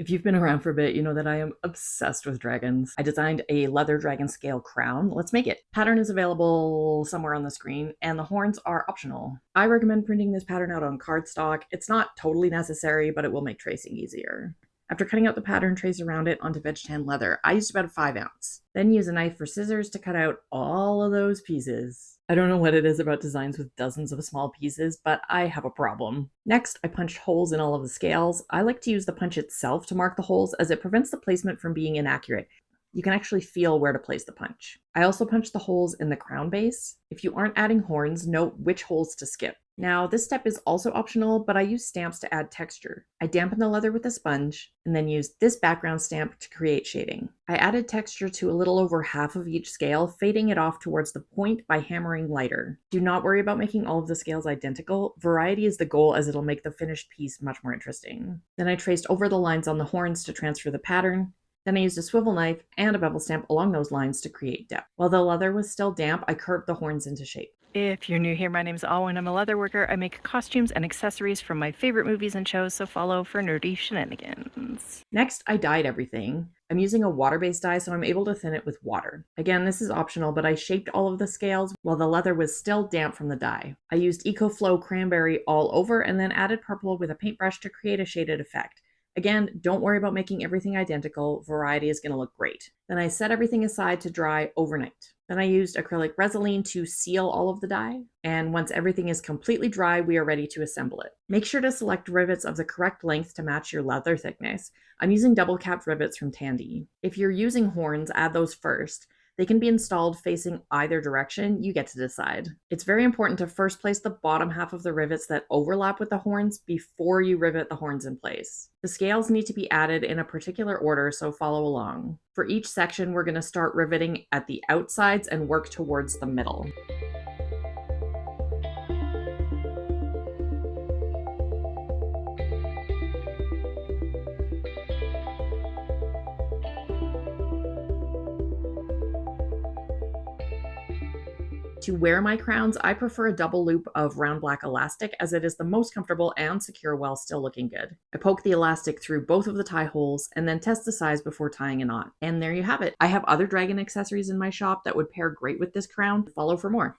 If you've been around for a bit, you know that I am obsessed with dragons. I designed a leather dragon scale crown. Let's make it. Pattern is available somewhere on the screen, and the horns are optional. I recommend printing this pattern out on cardstock. It's not totally necessary, but it will make tracing easier. After cutting out the pattern, trace around it onto veg tan leather. I used about a 5 ounce. Then use a knife or scissors to cut out all of those pieces. I don't know what it is about designs with dozens of small pieces, but I have a problem. Next, I punched holes in all of the scales. I like to use the punch itself to mark the holes as it prevents the placement from being inaccurate. You can actually feel where to place the punch. I also punched the holes in the crown base. If you aren't adding horns, note which holes to skip. Now, this step is also optional, but I use stamps to add texture. I dampen the leather with a sponge and then used this background stamp to create shading. I added texture to a little over half of each scale, fading it off towards the point by hammering lighter. Do not worry about making all of the scales identical. Variety is the goal, as it'll make the finished piece much more interesting. Then I traced over the lines on the horns to transfer the pattern. Then I used a swivel knife and a bevel stamp along those lines to create depth. While the leather was still damp, I curved the horns into shape. If you're new here, my name's Alwyn. I'm a leather worker. I make costumes and accessories from my favorite movies and shows, so follow for nerdy shenanigans. Next, I dyed everything. I'm using a water-based dye, so I'm able to thin it with water. Again, this is optional, but I shaped all of the scales while the leather was still damp from the dye. I used EcoFlow Cranberry all over and then added purple with a paintbrush to create a shaded effect. Again, don't worry about making everything identical. Variety is going to look great. Then I set everything aside to dry overnight. Then I used acrylic Resin to seal all of the dye. And once everything is completely dry, we are ready to assemble it. Make sure to select rivets of the correct length to match your leather thickness. I'm using double capped rivets from Tandy. If you're using horns, add those first. They can be installed facing either direction. You get to decide. It's very important to first place the bottom half of the rivets that overlap with the horns before you rivet the horns in place. The scales need to be added in a particular order, so follow along. For each section, we're going to start riveting at the outsides and work towards the middle. To wear my crowns, I prefer a double loop of round black elastic, as it is the most comfortable and secure while still looking good. I poke the elastic through both of the tie holes and then test the size before tying a knot. And there you have it. I have other dragon accessories in my shop that would pair great with this crown. Follow for more.